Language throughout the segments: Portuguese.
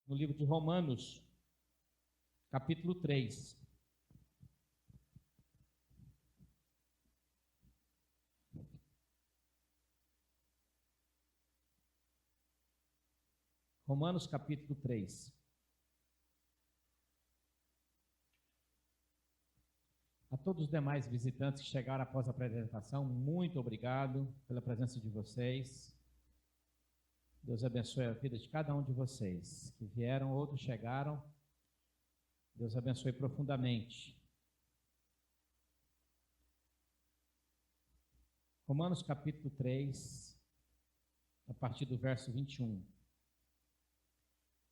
no livro de Romanos, capítulo 3. Romanos, capítulo 3. A todos os demais visitantes que chegaram após a apresentação, muito obrigado pela presença de vocês. Deus abençoe a vida de cada um de vocês que vieram, outros chegaram. Deus abençoe profundamente. Romanos capítulo 3, a partir do verso 21.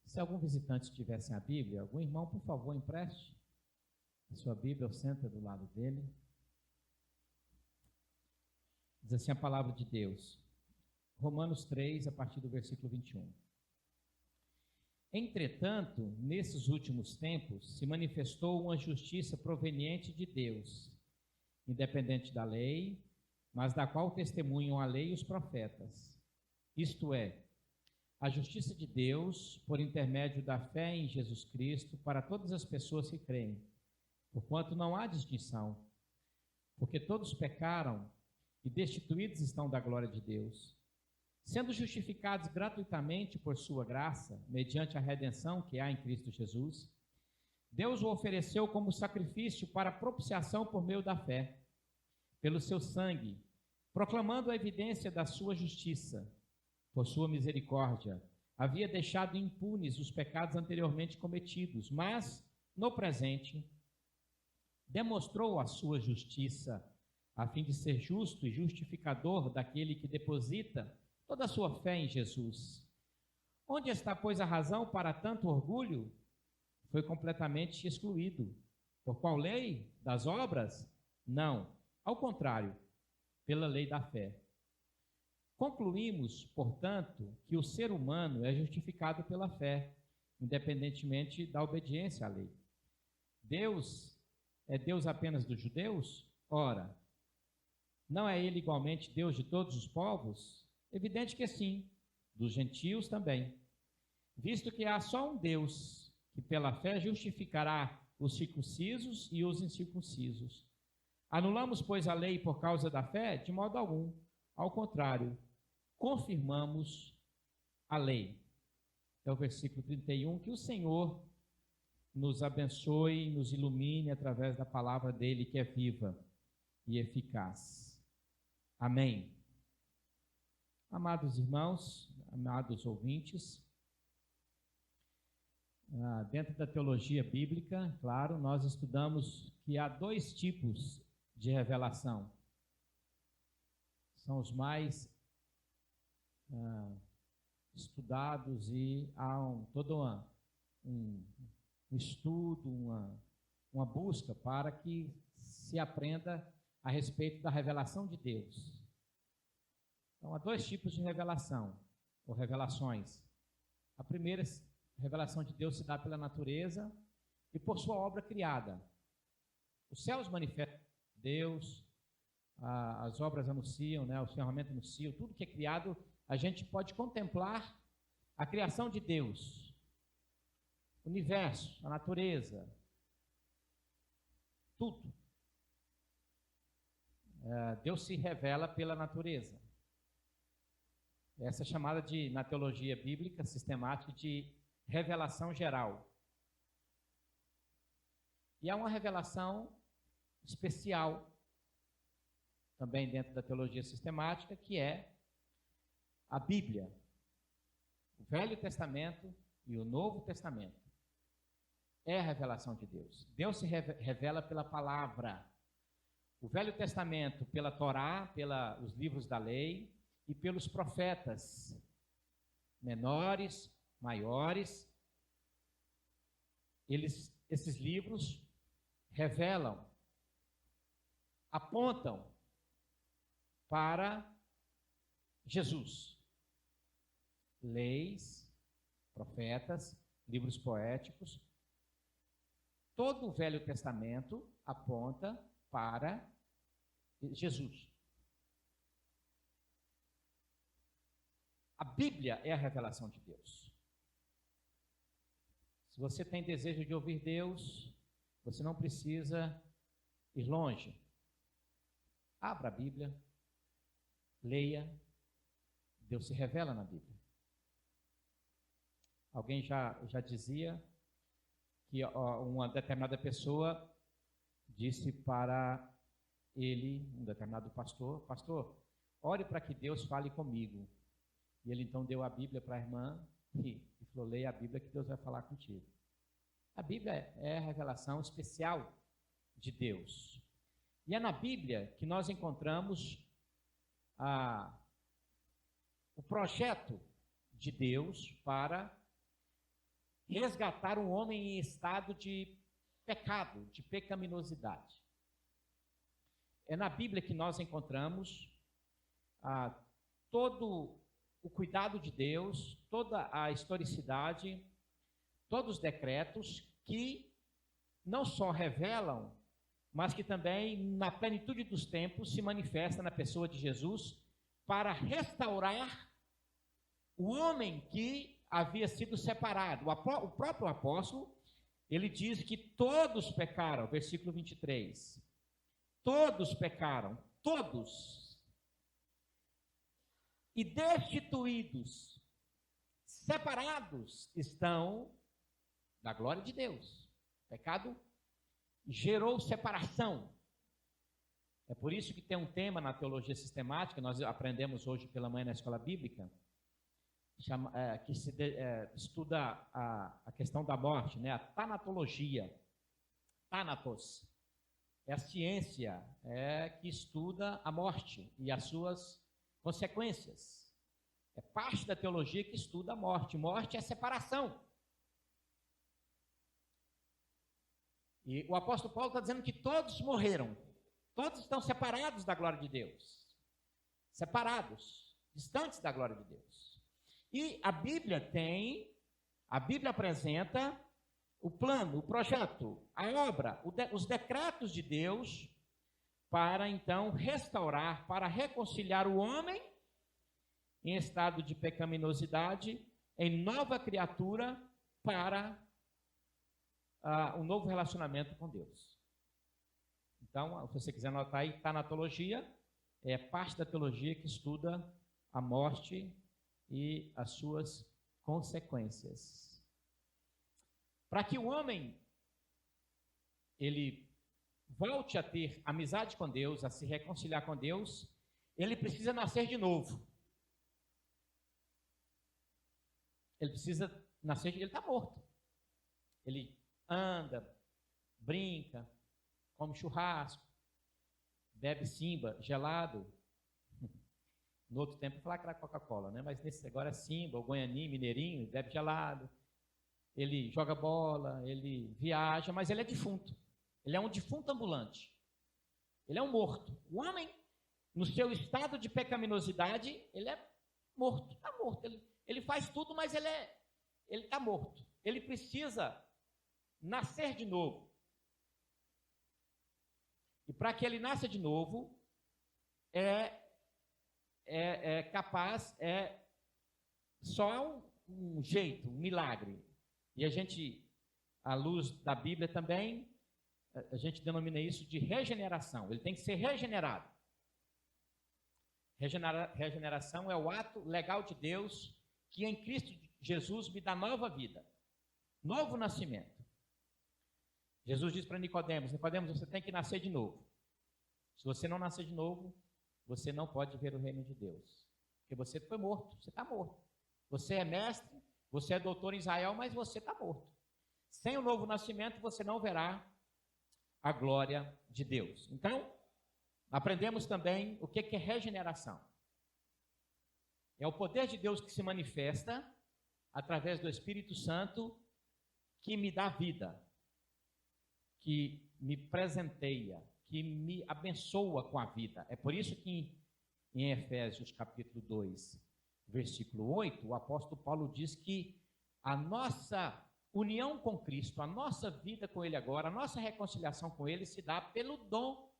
Se algum visitante tivesse a Bíblia, algum irmão, por favor, empreste a sua Bíblia, ou senta do lado dele. Diz assim a palavra de Deus. Romanos 3, a partir do versículo 21. Entretanto, nesses últimos tempos, se manifestou uma justiça proveniente de Deus, independente da lei, mas da qual testemunham a lei e os profetas. Isto é, a justiça de Deus por intermédio da fé em Jesus Cristo para todas as pessoas que creem, porquanto não há distinção, porque todos pecaram e destituídos estão da glória de Deus, sendo justificados gratuitamente por sua graça, mediante a redenção que há em Cristo Jesus. Deus o ofereceu como sacrifício para propiciação por meio da fé, pelo seu sangue, proclamando a evidência da sua justiça. Por sua misericórdia, havia deixado impunes os pecados anteriormente cometidos, mas, no presente, demonstrou a sua justiça, a fim de ser justo e justificador daquele que deposita toda a sua fé em Jesus. Onde está, pois, a razão para tanto orgulho? Foi completamente excluído. Por qual lei? Das obras? Não. Ao contrário, pela lei da fé. Concluímos, portanto, que o ser humano é justificado pela fé, independentemente da obediência à lei. Deus é Deus apenas dos judeus? Ora, não é Ele igualmente Deus de todos os povos? Evidente que sim, dos gentios também. Visto que há só um Deus, que pela fé justificará os circuncisos e os incircuncisos. Anulamos, pois, a lei por causa da fé? De modo algum. Ao contrário, confirmamos a lei. É o versículo 31, que o Senhor nos abençoe e nos ilumine através da palavra dele, que é viva e eficaz. Amém. Amados irmãos, amados ouvintes, dentro da teologia bíblica, claro, nós estudamos que há dois tipos de revelação. São os mais estudados e há todo um estudo, uma busca para que se aprenda a respeito da revelação de Deus. Então, há dois tipos de revelação, ou revelações. A primeira revelação de Deus se dá pela natureza e por sua obra criada. Os céus manifestam Deus, as obras anunciam, né, os ferramentas anunciam, tudo que é criado, a gente pode contemplar a criação de Deus, o universo, a natureza, tudo. Deus se revela pela natureza. Essa é chamada na teologia bíblica sistemática de revelação geral. E há uma revelação especial também dentro da teologia sistemática, que é a Bíblia, o Velho Testamento e o Novo Testamento. É a revelação de Deus. Deus se revela pela palavra. O Velho Testamento pela Torá, pelos livros da lei e pelos profetas, menores, maiores. Esses livros revelam, apontam para Jesus. Leis, profetas, livros poéticos. Todo o Velho Testamento aponta para Jesus. A Bíblia é a revelação de Deus. Se você tem desejo de ouvir Deus, você não precisa ir longe. Abra a Bíblia, leia, Deus se revela na Bíblia. Alguém já dizia que uma determinada pessoa disse para ele, um determinado pastor, ore para que Deus fale comigo. E ele então deu a Bíblia para a irmã e falou, leia a Bíblia que Deus vai falar contigo. A Bíblia é a revelação especial de Deus. E é na Bíblia que nós encontramos o projeto de Deus para resgatar um homem em estado de pecado, de pecaminosidade. É na Bíblia que nós encontramos todo o cuidado de Deus, toda a historicidade, todos os decretos que não só revelam, mas que também, na plenitude dos tempos, se manifesta na pessoa de Jesus para restaurar o homem que havia sido separado. O próprio apóstolo, ele diz que todos pecaram, versículo 23. Todos pecaram, todos. E destituídos, separados estão da glória de Deus. O pecado gerou separação. É por isso que tem um tema na teologia sistemática, nós aprendemos hoje pela manhã na escola bíblica, que estuda a questão da morte, né? A tanatologia. Thanatos é a ciência que estuda a morte e as suas consequências. É parte da teologia que estuda a morte. Morte é separação. E o apóstolo Paulo está dizendo que todos morreram. Todos estão separados da glória de Deus. Separados, distantes da glória de Deus. E a Bíblia apresenta o plano, o projeto, a obra, os decretos de Deus para então restaurar, para reconciliar o homem em estado de pecaminosidade, em nova criatura para um novo relacionamento com Deus. Então, se você quiser anotar aí, tanatologia é parte da teologia que estuda a morte e as suas consequências. Para que o homem ele volte a ter amizade com Deus, a se reconciliar com Deus, ele precisa nascer de novo. Ele precisa nascer, ele está morto. Ele anda, brinca, come churrasco, bebe Simba gelado. No outro tempo, falar que era Coca-Cola, né? Mas nesse agora é Simba, ou Goianinho, Mineirinho, bebe gelado. Ele joga bola, ele viaja, mas ele é defunto. Ele é um defunto ambulante. Ele é um morto. O homem, no seu estado de pecaminosidade, ele é morto. Está morto. Ele faz tudo, mas ele está morto. Ele precisa nascer de novo. E para que ele nasça de novo, só um jeito, um milagre. E a gente, à luz da Bíblia também, a gente denomina isso de regeneração. Ele tem que ser regenerado. Regeneração é o ato legal de Deus que em Cristo Jesus me dá nova vida, novo nascimento. Jesus diz para Nicodemos, você tem que nascer de novo. Se você não nascer de novo, você não pode ver o reino de Deus. Porque você foi morto, você está morto. Você é mestre, você é doutor em Israel, mas você está morto. Sem o novo nascimento, você não verá a glória de Deus. Então, aprendemos também o que é regeneração. É o poder de Deus que se manifesta através do Espírito Santo que me dá vida, que me presenteia, que me abençoa com a vida. É por isso que em Efésios capítulo 2, versículo 8, o apóstolo Paulo diz que a nossa união com Cristo, a nossa vida com Ele agora, a nossa reconciliação com Ele se dá pelo dom,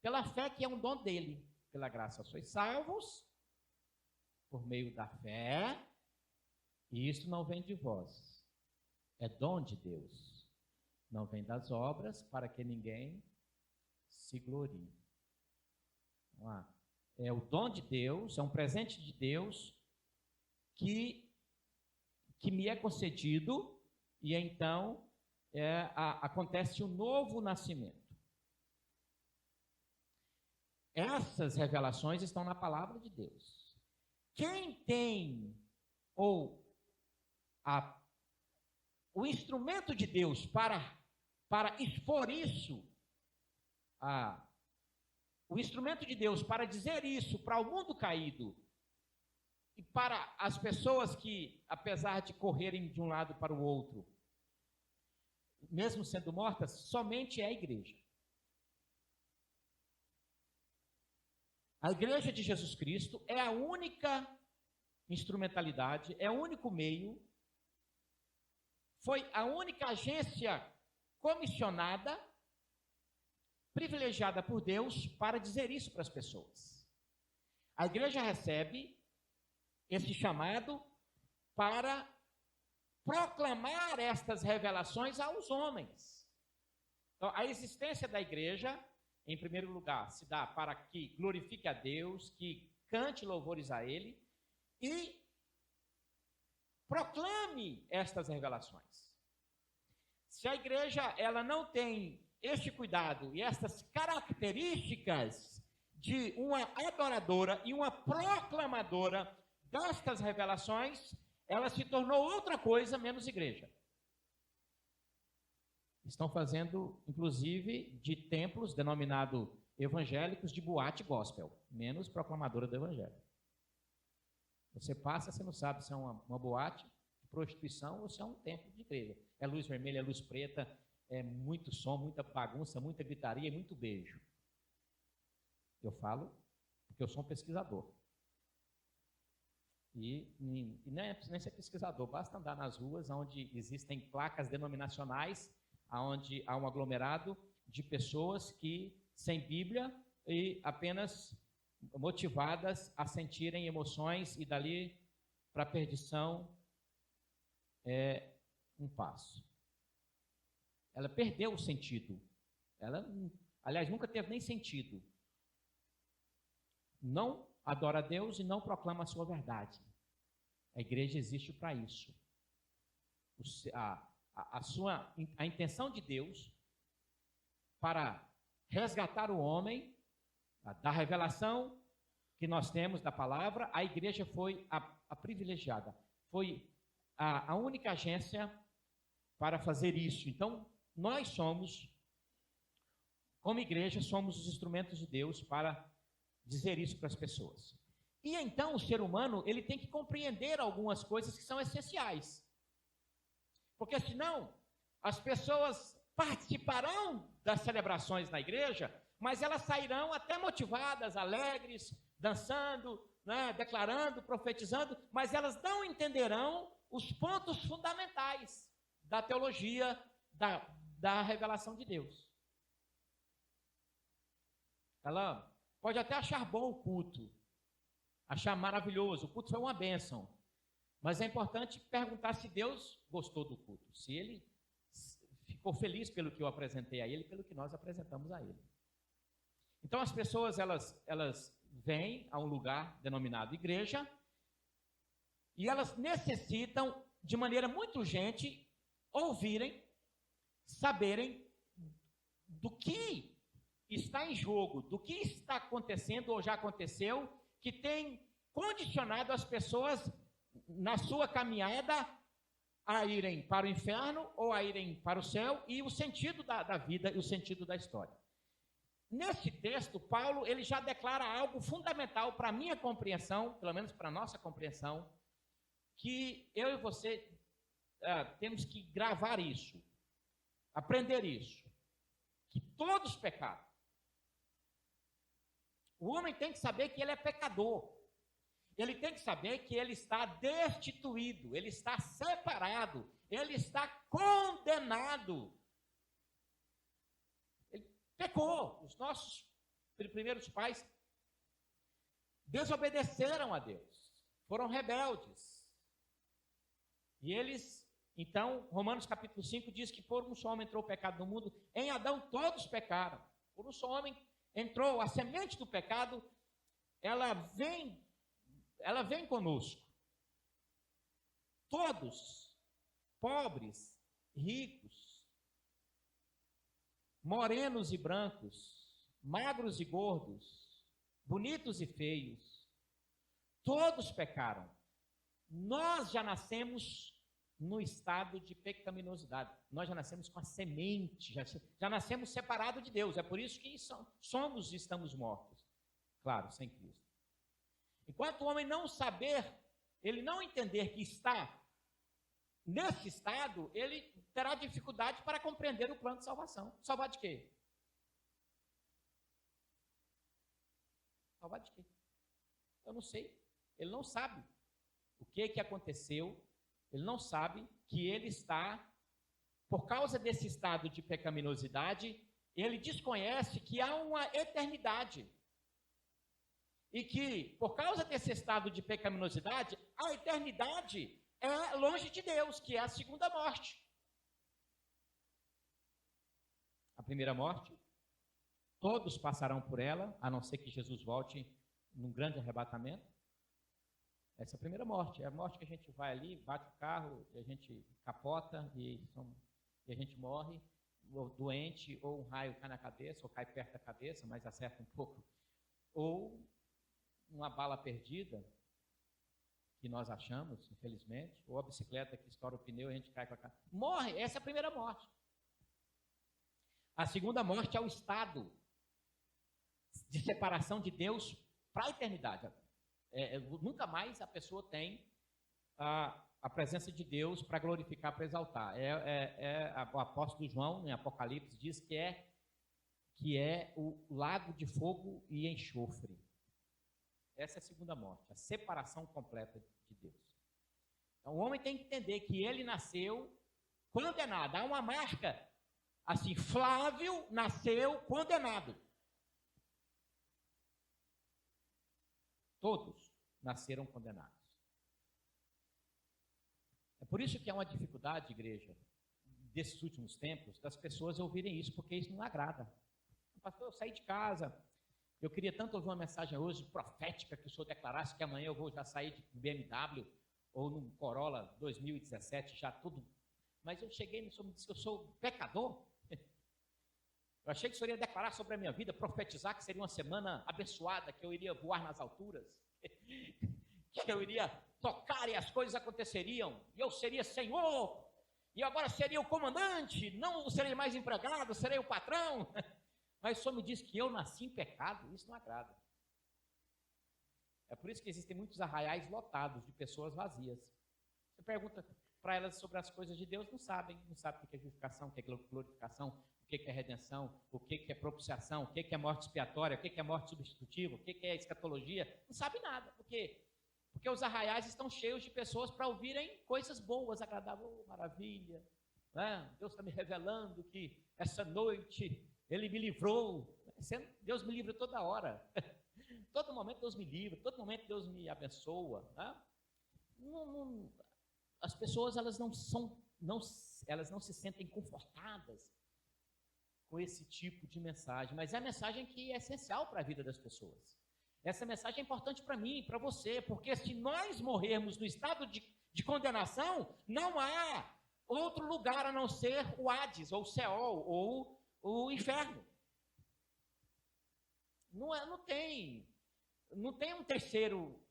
pela fé que é um dom dEle. Pela graça sois salvos, por meio da fé, e isso não vem de vós. é dom de Deus. Não vem das obras para que ninguém se glorie. Vamos lá. É o dom de Deus, é um presente de Deus que me é concedido e então acontece um novo nascimento. Essas revelações estão na palavra de Deus. Quem tem o instrumento de Deus para expor isso, o instrumento de Deus para dizer isso para o mundo caído e para as pessoas que, apesar de correrem de um lado para o outro, mesmo sendo mortas, somente é a igreja. A igreja de Jesus Cristo é a única instrumentalidade, é o único meio, foi a única agência comissionada, privilegiada por Deus para dizer isso para as pessoas. A igreja recebe esse chamado para proclamar estas revelações aos homens. Então, a existência da igreja, em primeiro lugar, se dá para que glorifique a Deus, que cante louvores a Ele e proclame estas revelações. Se a igreja ela não tem este cuidado e estas características de uma adoradora e uma proclamadora destas revelações, ela se tornou outra coisa menos igreja. Estão fazendo, inclusive, de templos denominados evangélicos de boate gospel, menos proclamadora do evangelho. Você passa, você não sabe se é uma boate de prostituição ou se é um templo de igreja. É luz vermelha, é luz preta, é muito som, muita bagunça, muita gritaria e muito beijo. Eu falo porque eu sou um pesquisador. E nem precisa ser pesquisador, basta andar nas ruas onde existem placas denominacionais, onde há um aglomerado de pessoas que, sem Bíblia, e apenas motivadas a sentirem emoções e dali para a perdição é um passo. Ela perdeu o sentido. Ela, aliás, nunca teve nem sentido. Não adora a Deus e não proclama a sua verdade. A igreja existe para isso. A intenção de Deus para resgatar o homem, da revelação que nós temos da palavra, a igreja foi a privilegiada. Foi a única agência para fazer isso. Então, nós somos, como igreja, somos os instrumentos de Deus para dizer isso para as pessoas. E então o ser humano, ele tem que compreender algumas coisas que são essenciais. Porque senão, as pessoas participarão das celebrações na igreja, mas elas sairão até motivadas, alegres, dançando, né, declarando, profetizando, mas elas não entenderão os pontos fundamentais da teologia, da revelação de Deus. Ela pode até achar bom o culto, achar maravilhoso, o culto foi uma bênção, mas é importante perguntar se Deus gostou do culto, se Ele ficou feliz pelo que eu apresentei a Ele, pelo que nós apresentamos a Ele. Então as pessoas, elas vêm a um lugar denominado igreja, e elas necessitam, de maneira muito urgente, ouvirem, saberem do que está em jogo, do que está acontecendo ou já aconteceu, que tem condicionado as pessoas na sua caminhada a irem para o inferno ou a irem para o céu, e o sentido da vida e o sentido da história. Nesse texto, Paulo ele já declara algo fundamental para a minha compreensão, pelo menos para a nossa compreensão, que eu e você temos que gravar isso, aprender isso, que todos pecaram. O homem tem que saber que ele é pecador. Ele tem que saber que ele está destituído, ele está separado, ele está condenado. Ele pecou. Os nossos primeiros pais desobedeceram a Deus, foram rebeldes. E eles Então, Romanos capítulo 5 diz que por um só homem entrou o pecado no mundo, em Adão todos pecaram. Por um só homem entrou, a semente do pecado, ela vem conosco. Todos, pobres, ricos, morenos e brancos, magros e gordos, bonitos e feios, todos pecaram. Nós já nascemos no estado de pecaminosidade. Nós já nascemos com a semente, já nascemos separados de Deus. É por isso que somos e estamos mortos. Claro, sem Cristo. Enquanto o homem não saber, ele não entender que está nesse estado, ele terá dificuldade para compreender o plano de salvação. Salvar de quê? Salvar de quê? Eu não sei. Ele não sabe o que aconteceu. Ele não sabe que ele está, por causa desse estado de pecaminosidade, ele desconhece que há uma eternidade. E que, por causa desse estado de pecaminosidade, a eternidade é longe de Deus, que é a segunda morte. A primeira morte, todos passarão por ela, a não ser que Jesus volte num grande arrebatamento. Essa é a primeira morte, é a morte que a gente vai ali, bate o carro, e a gente capota e a gente morre, ou doente, ou um raio cai na cabeça, ou cai perto da cabeça, mas acerta um pouco. Ou uma bala perdida, que nós achamos, infelizmente, ou a bicicleta que estoura o pneu e a gente cai com a cara. Morre, essa é a primeira morte. A segunda morte é o estado de separação de Deus para a eternidade. Nunca mais a pessoa tem a presença de Deus para glorificar, para exaltar. O apóstolo João, em Apocalipse, diz que é o lago de fogo e enxofre. Essa é a segunda morte, a separação completa de Deus. Então, o homem tem que entender que ele nasceu condenado. Há uma marca, assim, Flávio nasceu condenado. Todos nasceram condenados. É por isso que há uma dificuldade, igreja, desses últimos tempos, das pessoas ouvirem isso, porque isso não agrada. Pastor, eu saí de casa, eu queria tanto ouvir uma mensagem hoje profética que o senhor declarasse que amanhã eu vou já sair de BMW ou num Corolla 2017, já tudo. Mas eu cheguei e o senhor me disse que eu sou pecador. Eu achei que o senhor ia declarar sobre a minha vida, profetizar que seria uma semana abençoada, que eu iria voar nas alturas, que eu iria tocar e as coisas aconteceriam, e eu seria senhor, e agora seria o comandante, não serei mais empregado, serei o patrão. Mas o senhor me diz que eu nasci em pecado, isso não agrada. É por isso que existem muitos arraiais lotados de pessoas vazias. Você pergunta para elas sobre as coisas de Deus, não sabem o que é justificação, o que é glorificação, o que é redenção, o que é propiciação, o que é morte expiatória, o que é morte substitutiva, o que é escatologia, não sabem nada. Por quê? Porque os arraiais estão cheios de pessoas para ouvirem coisas boas, agradáveis, maravilha, né? Deus está me revelando que essa noite Ele me livrou. Deus me livra toda hora. Todo momento Deus me livra, todo momento Deus me abençoa. Né? As pessoas elas não se sentem confortadas com esse tipo de mensagem, mas é a mensagem que é essencial para a vida das pessoas. Essa mensagem é importante para mim, para você, porque se nós morrermos no estado de condenação, não há outro lugar a não ser o Hades, ou o Seol, ou o inferno. Não tem um terceiro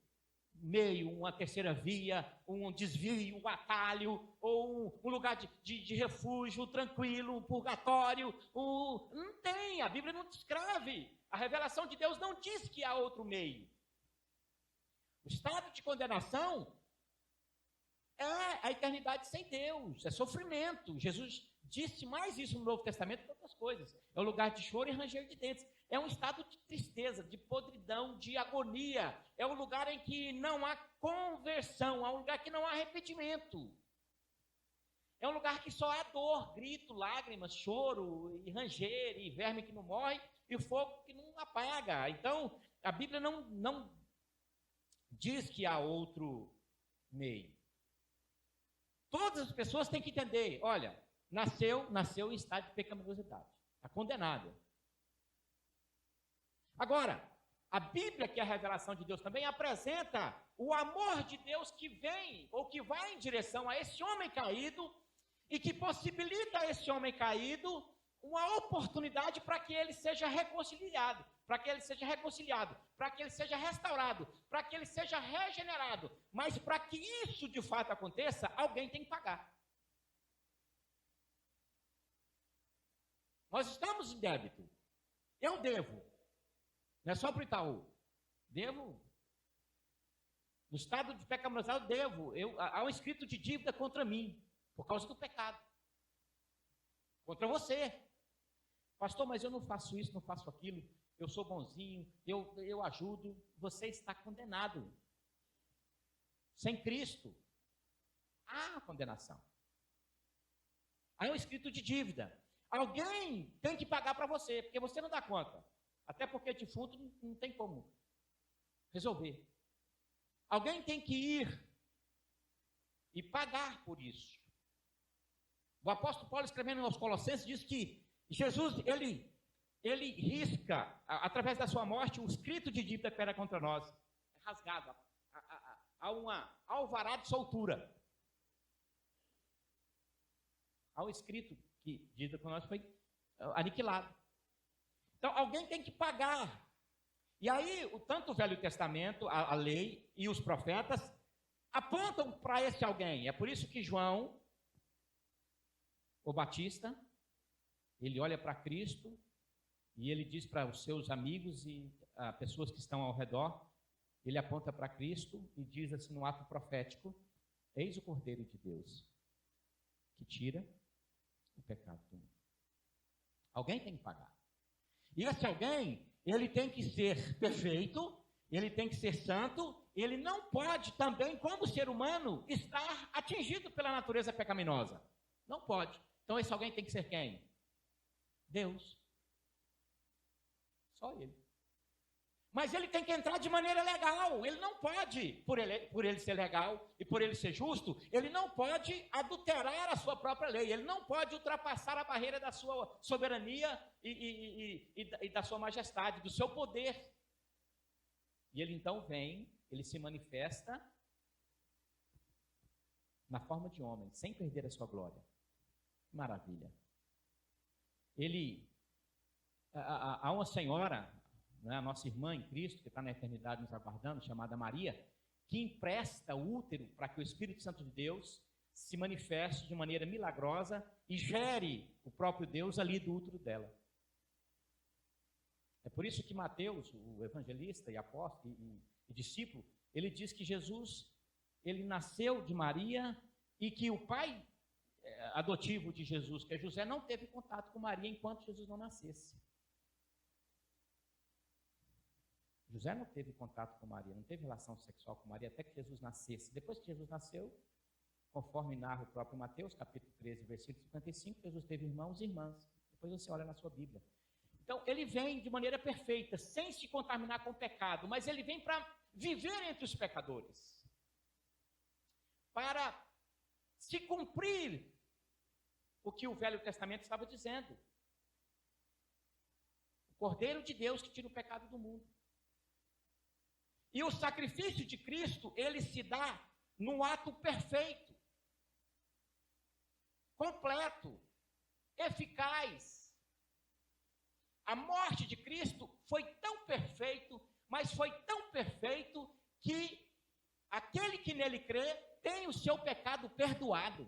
meio, uma terceira via, um desvio, um atalho, ou um lugar de refúgio tranquilo, um purgatório. Não tem, a Bíblia não descreve. A revelação de Deus não diz que há outro meio. O estado de condenação é a eternidade sem Deus, é sofrimento. Jesus disse mais isso no Novo Testamento que outras coisas. É o lugar de choro e ranger de dentes. É um estado de tristeza, de podridão, de agonia. É um lugar em que não há conversão, é um lugar que não há arrependimento. É um lugar que só há dor, grito, lágrimas, choro, e ranger, e verme que não morre, e fogo que não apaga. Então, a Bíblia não diz que há outro meio. Todas as pessoas têm que entender, olha, nasceu em estado de pecaminosidade, está condenado. Agora, a Bíblia, que é a revelação de Deus também, apresenta o amor de Deus que vem, ou que vai em direção a esse homem caído, e que possibilita a esse homem caído uma oportunidade para que ele seja reconciliado, para que ele seja restaurado, para que ele seja regenerado. Mas para que isso de fato aconteça, alguém tem que pagar. Nós estamos em débito. Eu devo. Não é só para o Itaú. Devo. No estado de pecaminosidade, eu devo. Há um escrito de dívida contra mim, por causa do pecado. Contra você. Pastor, mas eu não faço isso, não faço aquilo. Eu sou bonzinho, eu ajudo. Você está condenado. Sem Cristo, há condenação. Há um escrito de dívida. Alguém tem que pagar para você, porque você não dá conta. Até porque defunto não tem como resolver. Alguém tem que ir e pagar por isso. O apóstolo Paulo, escrevendo aos Colossenses, diz que Jesus, ele risca, através da sua morte, o escrito de dívida que era contra nós. É rasgado. Há uma alvará de soltura. Há um escrito que dívida com nós foi aniquilado. Então, alguém tem que pagar. E aí, tanto o Velho Testamento, a lei e os profetas apontam para esse alguém. É por isso que João, o Batista, ele olha para Cristo e ele diz para os seus amigos e pessoas que estão ao redor, ele aponta para Cristo e diz assim no ato profético: eis o Cordeiro de Deus, que tira o pecado do mundo. Alguém tem que pagar. E esse alguém, ele tem que ser perfeito, ele tem que ser santo, ele não pode também, como ser humano, estar atingido pela natureza pecaminosa. Não pode. Então esse alguém tem que ser quem? Deus. Só ele. Mas ele tem que entrar de maneira legal. Ele não pode, por ele ser legal e por ele ser justo, ele não pode adulterar a sua própria lei. Ele não pode ultrapassar a barreira da sua soberania e da sua majestade, do seu poder. E ele então vem, ele se manifesta na forma de homem, sem perder a sua glória. Maravilha. Há uma senhora, né, a nossa irmã em Cristo, que está na eternidade nos aguardando, chamada Maria, que empresta o útero para que o Espírito Santo de Deus se manifeste de maneira milagrosa e gere o próprio Deus ali do útero dela. É por isso que Mateus, o evangelista e apóstolo e discípulo, ele diz que Jesus, ele nasceu de Maria e que o pai adotivo de Jesus, que é José, não teve contato com Maria enquanto Jesus não nascesse. José não teve contato com Maria, não teve relação sexual com Maria até que Jesus nascesse. Depois que Jesus nasceu, conforme narra o próprio Mateus, capítulo 13, versículo 55, Jesus teve irmãos e irmãs. Depois você olha na sua Bíblia. Então, ele vem de maneira perfeita, sem se contaminar com o pecado, mas ele vem para viver entre os pecadores. Para se cumprir o que o Velho Testamento estava dizendo. O Cordeiro de Deus que tira o pecado do mundo. E o sacrifício de Cristo, ele se dá no ato perfeito, completo, eficaz. A morte de Cristo foi tão perfeito, mas foi tão perfeito que aquele que nele crê tem o seu pecado perdoado.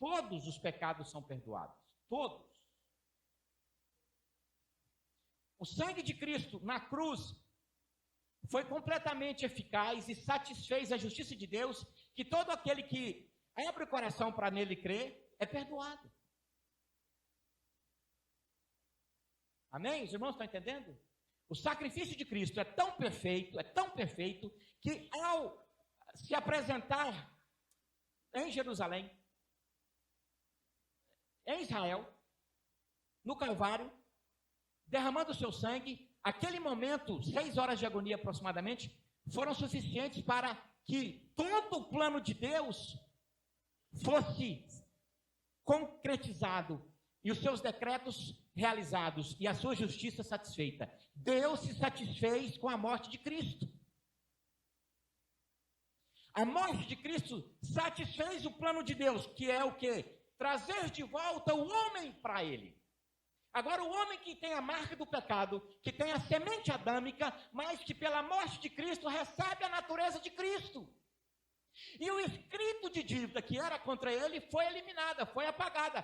Todos os pecados são perdoados, todos. O sangue de Cristo na cruz foi completamente eficaz e satisfez a justiça de Deus, que todo aquele que abre o coração para nele crer é perdoado. Amém? Os irmãos estão entendendo? O sacrifício de Cristo é tão perfeito, que ao se apresentar em Jerusalém, em Israel, no Calvário, derramando o seu sangue, aquele momento, 6 horas de agonia aproximadamente, foram suficientes para que todo o plano de Deus fosse concretizado e os seus decretos realizados e a sua justiça satisfeita. Deus se satisfez com a morte de Cristo. A morte de Cristo satisfez o plano de Deus, que é o quê? Trazer de volta o homem para ele. Agora, o homem que tem a marca do pecado, que tem a semente adâmica, mas que pela morte de Cristo recebe a natureza de Cristo. E o escrito de dívida que era contra ele foi eliminada, foi apagada.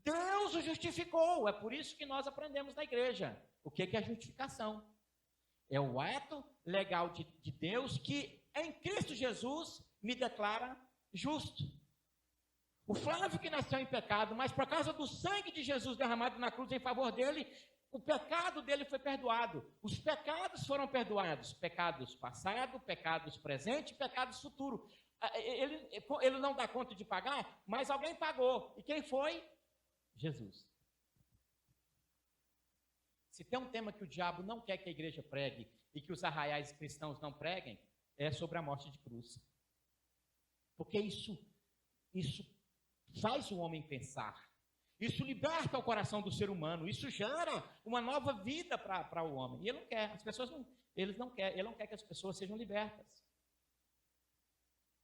Deus o justificou. É por isso que nós aprendemos na igreja. O que é a justificação? É o ato legal de Deus que em Cristo Jesus me declara justo. O Flávio que nasceu em pecado, mas por causa do sangue de Jesus derramado na cruz em favor dele, o pecado dele foi perdoado. Os pecados foram perdoados. Pecados passado, pecados presente, pecados futuro. Ele não dá conta de pagar, mas alguém pagou. E quem foi? Jesus. Se tem um tema que o diabo não quer que a igreja pregue e que os arraiais cristãos não preguem, é sobre a morte de cruz. Porque isso faz o homem pensar. Isso liberta o coração do ser humano. Isso gera uma nova vida para o homem. E ele não quer. As pessoas não, ele não quer que as pessoas sejam libertas.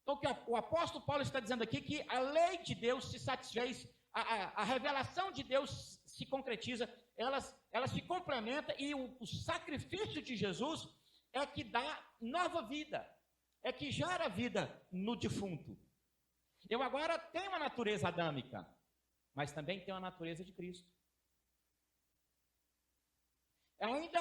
Então, o apóstolo Paulo está dizendo aqui que a lei de Deus se satisfez, a revelação de Deus se concretiza, ela se complementa e o sacrifício de Jesus é que dá nova vida, é que gera vida no defunto. Eu agora tenho uma natureza adâmica, mas também tenho a natureza de Cristo. Ainda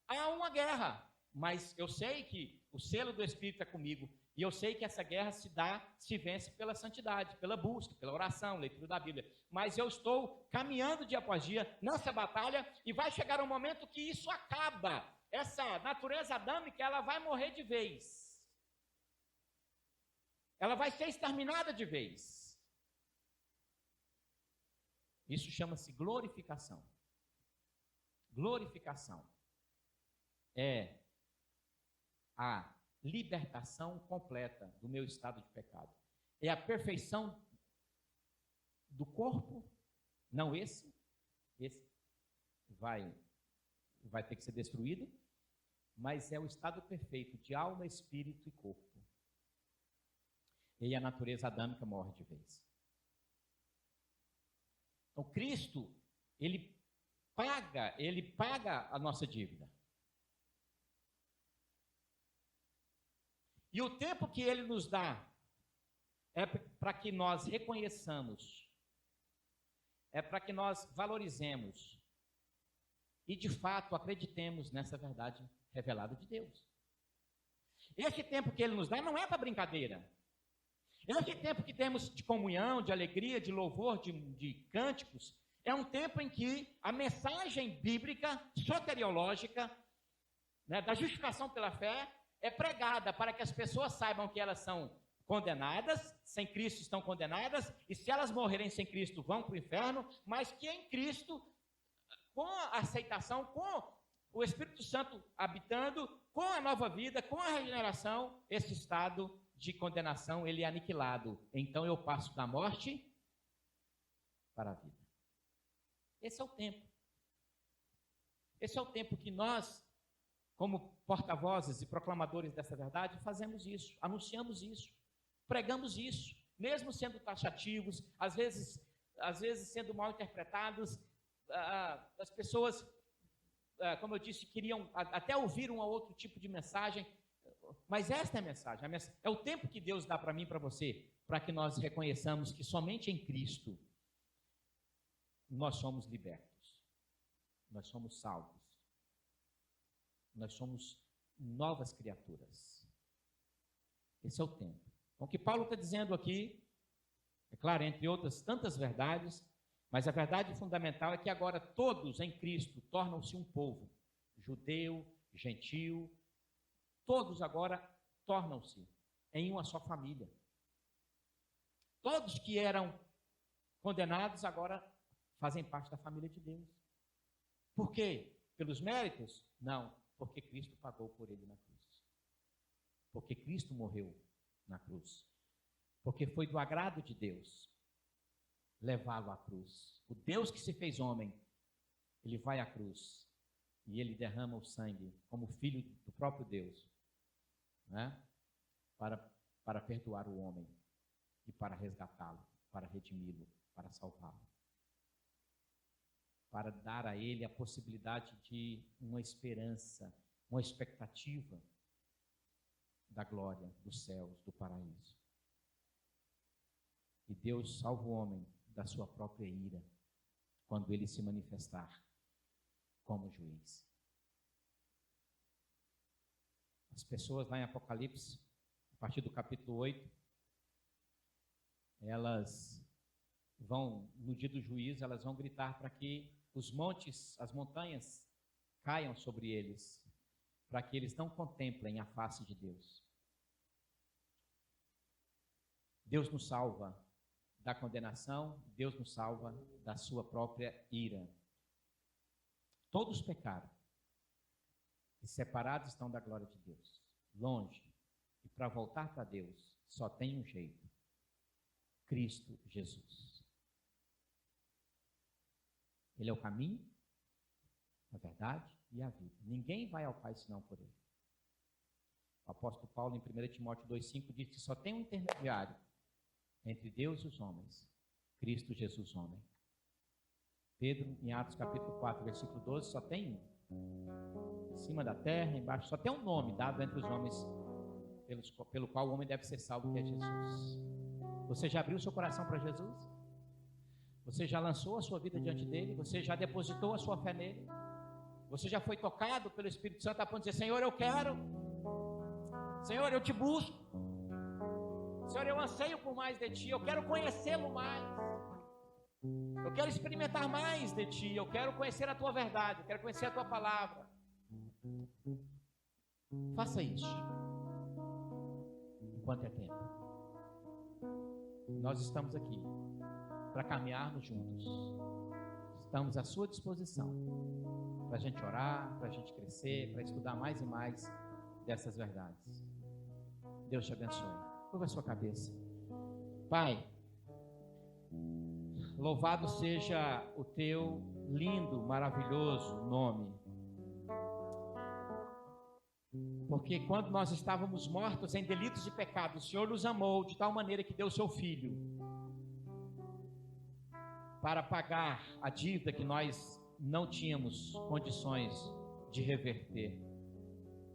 há uma guerra, mas eu sei que o selo do Espírito é comigo, e eu sei que essa guerra se vence pela santidade, pela busca, pela oração, leitura da Bíblia. Mas eu estou caminhando dia após dia nessa batalha, e vai chegar um momento que isso acaba. Essa natureza adâmica, ela vai morrer de vez. Ela vai ser exterminada de vez. Isso chama-se glorificação. Glorificação é a libertação completa do meu estado de pecado. É a perfeição do corpo, não esse vai ter que ser destruído, mas é o estado perfeito de alma, espírito e corpo. E a natureza adâmica morre de vez. Então, Cristo, ele paga a nossa dívida. E o tempo que ele nos dá é para que nós reconheçamos, é para que nós valorizemos e, de fato, acreditemos nessa verdade revelada de Deus. Esse tempo que ele nos dá não é para brincadeira. Esse tempo que temos de comunhão, de alegria, de louvor, de cânticos, é um tempo em que a mensagem bíblica, soteriológica, né, da justificação pela fé, é pregada para que as pessoas saibam que elas são condenadas, sem Cristo estão condenadas, e se elas morrerem sem Cristo vão para o inferno, mas que em Cristo, com a aceitação, com o Espírito Santo habitando, com a nova vida, com a regeneração, esse estado de condenação, ele é aniquilado. Então eu passo da morte para a vida. Esse é o tempo. Esse é o tempo que nós, como porta-vozes e proclamadores dessa verdade, fazemos isso, anunciamos isso, pregamos isso, mesmo sendo taxativos, às vezes sendo mal interpretados. As pessoas, como eu disse, queriam até ouvir um ou outro tipo de mensagem, mas esta é a mensagem, é o tempo que Deus dá para mim e para você, para que nós reconheçamos que somente em Cristo nós somos libertos, nós somos salvos, nós somos novas criaturas. Esse é o tempo. Então, o que Paulo está dizendo aqui, é claro, entre outras tantas verdades, mas a verdade fundamental é que agora todos em Cristo tornam-se um povo, judeu, gentil, todos agora tornam-se em uma só família. Todos que eram condenados agora fazem parte da família de Deus. Por quê? Pelos méritos? Não, porque Cristo pagou por ele na cruz. porque Cristo morreu na cruz. Porque foi do agrado de Deus levá-lo à cruz. O Deus que se fez homem, ele vai à cruz e ele derrama o sangue como filho do próprio Deus, né? Para perdoar o homem e para resgatá-lo, para redimi-lo, para salvá-lo, para dar a ele a possibilidade de uma esperança, uma expectativa da glória, dos céus, do paraíso. E Deus salva o homem da sua própria ira, quando ele se manifestar como juiz. As pessoas lá em Apocalipse, a partir do capítulo 8, elas vão, no dia do juízo, elas vão gritar para que os montes, as montanhas, caiam sobre eles, para que eles não contemplem a face de Deus. Deus nos salva da condenação, Deus nos salva da sua própria ira. Todos pecaram e separados estão da glória de Deus, longe. E para voltar para Deus, só tem um jeito: Cristo Jesus. Ele é o caminho, a verdade e a vida. Ninguém vai ao Pai senão por Ele. O apóstolo Paulo, em 1 Timóteo 2,5, diz que só tem um intermediário entre Deus e os homens: Cristo Jesus, homem. Pedro, em Atos capítulo 4, versículo 12, só tem um. Em cima da terra, embaixo, só tem um nome dado entre os homens pelo qual o homem deve ser salvo, que é Jesus. Você já abriu seu coração para Jesus? Você já lançou a sua vida diante dele? Você já depositou a sua fé nele? Você já foi tocado pelo Espírito Santo a ponto de dizer: Senhor, eu quero. Senhor, eu te busco. Senhor, eu anseio por mais de ti. Eu quero conhecê-lo mais. Eu quero experimentar mais de ti. Eu quero conhecer a tua verdade. Eu quero conhecer a tua palavra. Faça isso enquanto é tempo. Nós estamos aqui para caminharmos juntos. Estamos à sua disposição para a gente orar, para a gente crescer, para estudar mais e mais dessas verdades. Deus te abençoe. Curva a sua cabeça. Pai, louvado seja o teu lindo, maravilhoso nome. Porque quando nós estávamos mortos em delitos e pecados, o Senhor nos amou de tal maneira que deu o seu Filho para pagar a dívida que nós não tínhamos condições de reverter.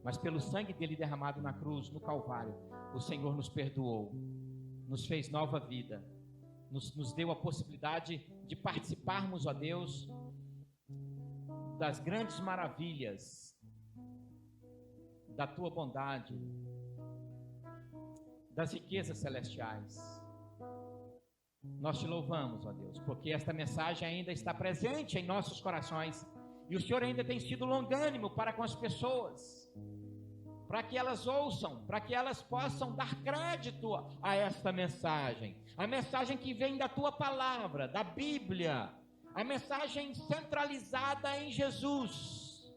Mas pelo sangue dele derramado na cruz, no Calvário, o Senhor nos perdoou, nos fez nova vida, nos deu a possibilidade de participarmos, ó Deus, das grandes maravilhas da tua bondade, das riquezas celestiais. Nós te louvamos, ó Deus, porque esta mensagem ainda está presente em nossos corações e o Senhor ainda tem sido longânimo para com as pessoas, para que elas ouçam, para que elas possam dar crédito a esta mensagem, a mensagem que vem da tua palavra, da Bíblia, a mensagem centralizada em Jesus,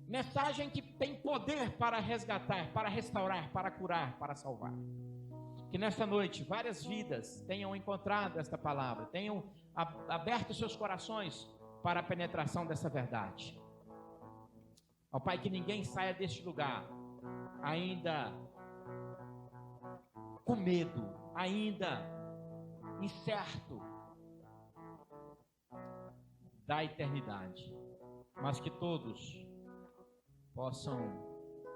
mensagem que tem poder para resgatar, para restaurar, para curar, para salvar. Que nesta noite várias vidas tenham encontrado esta palavra, tenham aberto seus corações para a penetração dessa verdade. Ó Pai, que ninguém saia deste lugar ainda com medo, ainda incerto da eternidade, mas que todos possam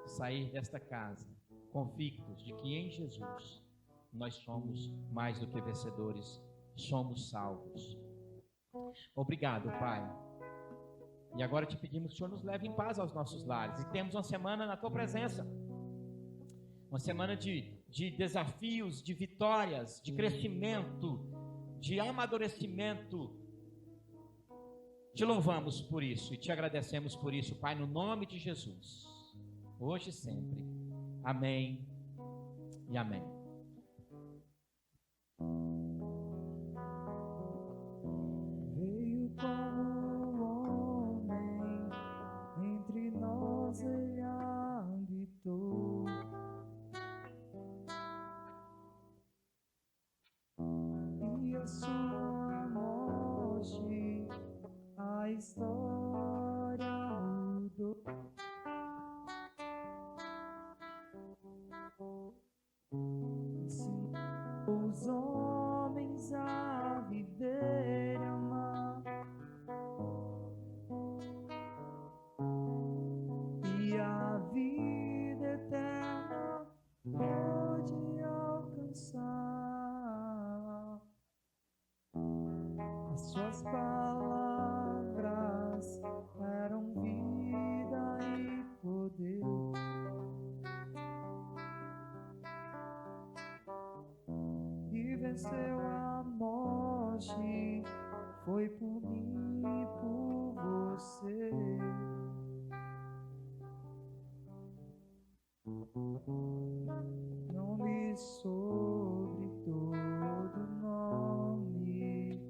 sair desta casa convictos de que em Jesus nós somos mais do que vencedores, somos salvos. Obrigado, Pai. E agora te pedimos que o Senhor nos leve em paz aos nossos lares. E temos uma semana na tua presença, uma semana de desafios, de vitórias, de crescimento, de amadurecimento. Te louvamos por isso e te agradecemos por isso, Pai, no nome de Jesus, hoje e sempre. Amém e amém. Veio como homem, entre nós ele habitou. em sua morte a história mudou. Ensinou os homens a viver e amar, e a vida eterna pode alcançar. As suas palavras eram vida e poder. E venceu a morte, foi por mim e por você. Nome sobre todo nome,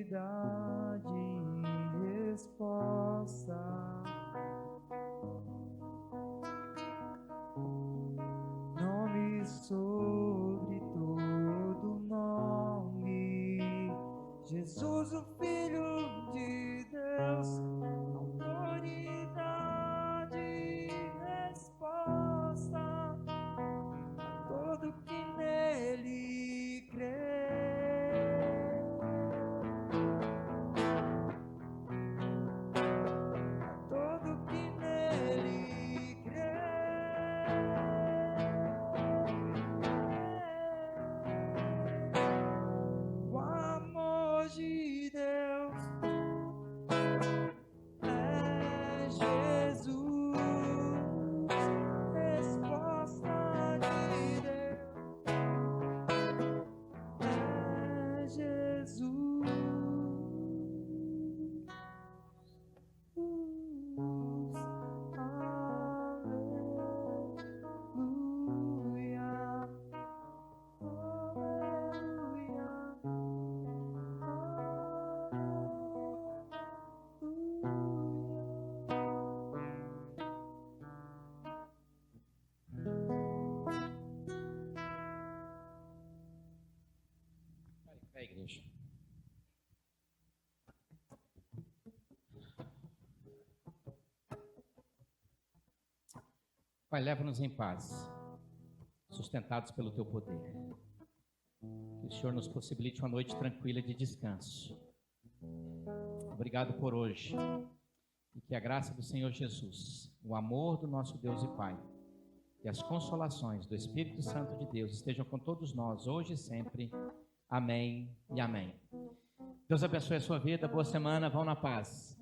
autoridade e resposta. Nome sobre todo nome, Jesus, o Filho de Deus. Autoridade e resposta a todo que nele crê. A todo que nele crê. O amor de Deus é Jesus, resposta de Deus é Jesus. Aleluia, Vai, igreja. Pai, leva-nos em paz, sustentados pelo teu poder. Que o Senhor nos possibilite uma noite tranquila de descanso. Obrigado por hoje. E que a graça do Senhor Jesus, o amor do nosso Deus e Pai, e as consolações do Espírito Santo de Deus estejam com todos nós, hoje e sempre. Amém e amém. Deus abençoe a sua vida, boa semana, vão na paz.